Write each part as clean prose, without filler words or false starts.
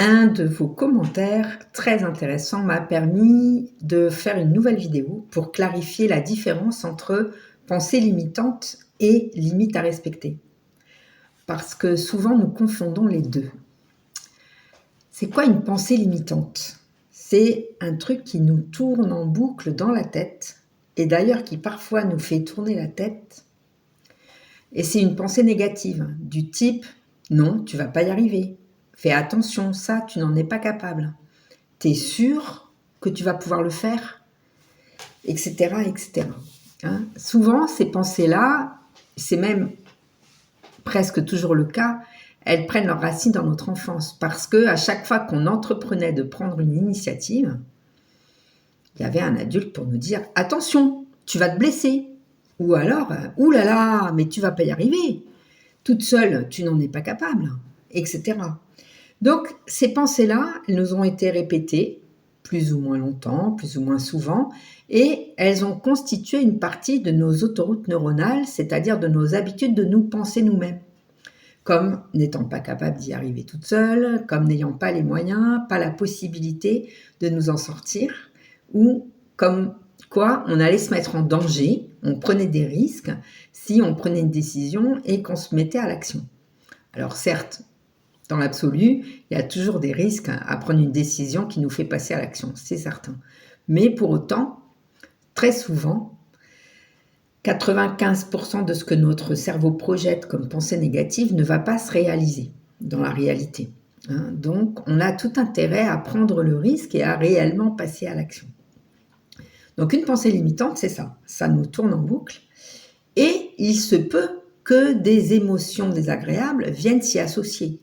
Un de vos commentaires très intéressant m'a permis de faire une nouvelle vidéo pour clarifier la différence entre pensée limitante et limite à respecter. Parce que souvent nous confondons les deux. C'est quoi une pensée limitante? C'est un truc qui nous tourne en boucle dans la tête et d'ailleurs qui parfois nous fait tourner la tête. Et c'est une pensée négative du type « non, tu vas pas y arriver ». Fais attention, ça, tu n'en es pas capable. T'es sûr que tu vas pouvoir le faire, etc., etc. Hein? Souvent, ces pensées-là, c'est même presque toujours le cas, elles prennent leurs racines dans notre enfance parce que à chaque fois qu'on entreprenait de prendre une initiative, il y avait un adulte pour nous dire « attention, tu vas te blesser ». Ou alors « ouh là là, mais tu vas pas y arriver. Toute seule, tu n'en es pas capable », etc. Donc, ces pensées-là, elles nous ont été répétées plus ou moins longtemps, plus ou moins souvent, et elles ont constitué une partie de nos autoroutes neuronales, c'est-à-dire de nos habitudes de nous penser nous-mêmes, comme n'étant pas capable d'y arriver toute seule, comme n'ayant pas les moyens, pas la possibilité de nous en sortir, ou comme quoi on allait se mettre en danger, on prenait des risques si on prenait une décision et qu'on se mettait à l'action. Alors certes, dans l'absolu, il y a toujours des risques à prendre une décision qui nous fait passer à l'action, c'est certain. Mais pour autant, très souvent, 95% de ce que notre cerveau projette comme pensée négative ne va pas se réaliser dans la réalité. Donc, on a tout intérêt à prendre le risque et à réellement passer à l'action. Donc, une pensée limitante, c'est ça. Ça nous tourne en boucle. Et il se peut que des émotions désagréables viennent s'y associer.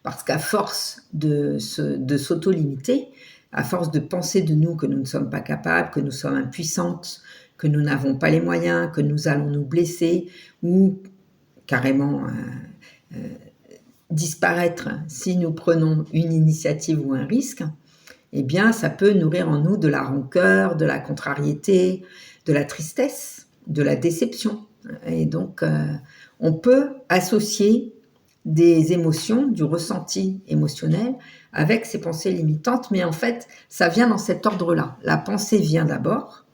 Parce qu'à force de s'auto-limiter, à force de penser de nous que nous ne sommes pas capables, que nous sommes impuissantes, que nous n'avons pas les moyens, que nous allons nous blesser ou carrément disparaître si nous prenons une initiative ou un risque, eh bien, ça peut nourrir en nous de la rancœur, de la contrariété, de la tristesse, de la déception. Et donc, on peut associer des émotions, du ressenti émotionnel avec ces pensées limitantes, mais en fait, ça vient dans cet ordre-là. La pensée vient d'abord,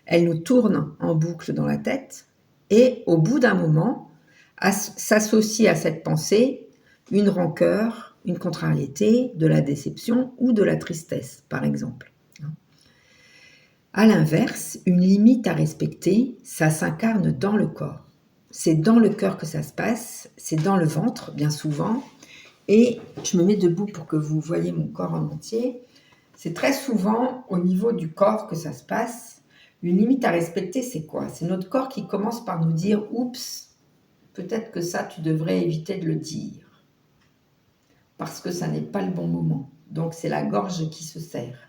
elle nous tourne en boucle dans la tête, et au bout d'un moment, s'associe à cette pensée une rancœur, une contrariété, de la déception ou de la tristesse, par exemple. À l'inverse, une limite à respecter, ça s'incarne dans le corps. C'est dans le cœur que ça se passe, c'est dans le ventre, bien souvent. Et je me mets debout pour que vous voyez mon corps en entier. C'est très souvent au niveau du corps que ça se passe. Une limite à respecter, c'est quoi? C'est notre corps qui commence par nous dire « Oups, peut-être que ça, tu devrais éviter de le dire. » Parce que ça n'est pas le bon moment. Donc, c'est la gorge qui se serre.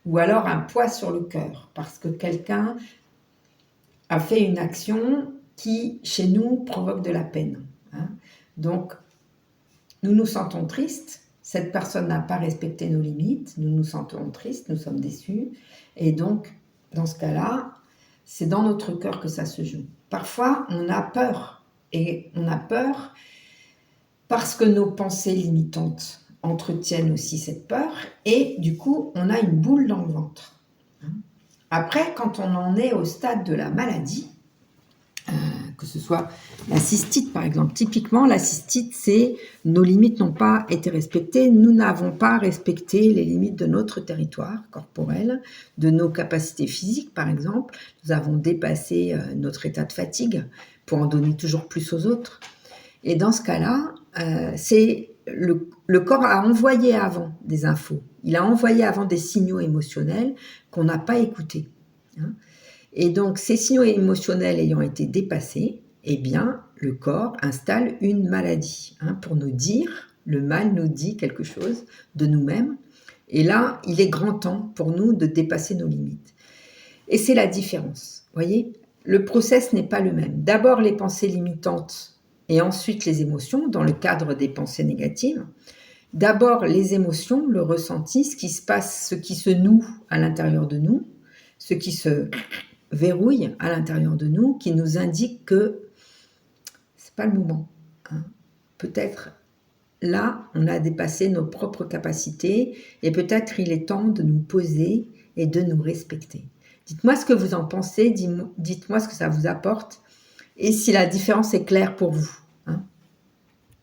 Ou alors un poids sur le cœur, parce que quelqu'un a fait une action qui, chez nous, provoque de la peine. Donc, nous nous sentons tristes, cette personne n'a pas respecté nos limites, nous nous sentons tristes, nous sommes déçus, et donc, dans ce cas-là, c'est dans notre cœur que ça se joue. Parfois, on a peur, et on a peur parce que nos pensées limitantes entretiennent aussi cette peur, et du coup, on a une boule dans le ventre. Après, quand on en est au stade de la maladie, que ce soit la cystite par exemple, typiquement la cystite, c'est nos limites n'ont pas été respectées, nous n'avons pas respecté les limites de notre territoire corporel, de nos capacités physiques par exemple, nous avons dépassé notre état de fatigue pour en donner toujours plus aux autres. Et dans ce cas-là, c'est le corps a envoyé avant des infos, il a envoyé avant des signaux émotionnels qu'on n'a pas écoutés. Et donc, ces signaux émotionnels ayant été dépassés, eh bien, le corps installe une maladie pour nous dire, le mal nous dit quelque chose de nous-mêmes. Et là, il est grand temps pour nous de dépasser nos limites. Et c'est la différence, voyez ? Le process n'est pas le même. D'abord, les pensées limitantes et ensuite les émotions, dans le cadre des pensées négatives. D'abord, les émotions, le ressenti, ce qui se passe, ce qui se noue à l'intérieur de nous, ce qui se verrouille à l'intérieur de nous, qui nous indique que c'est pas le moment. Peut-être là, on a dépassé nos propres capacités et peut-être il est temps de nous poser et de nous respecter. Dites-moi ce que vous en pensez, dites-moi ce que ça vous apporte et si la différence est claire pour vous.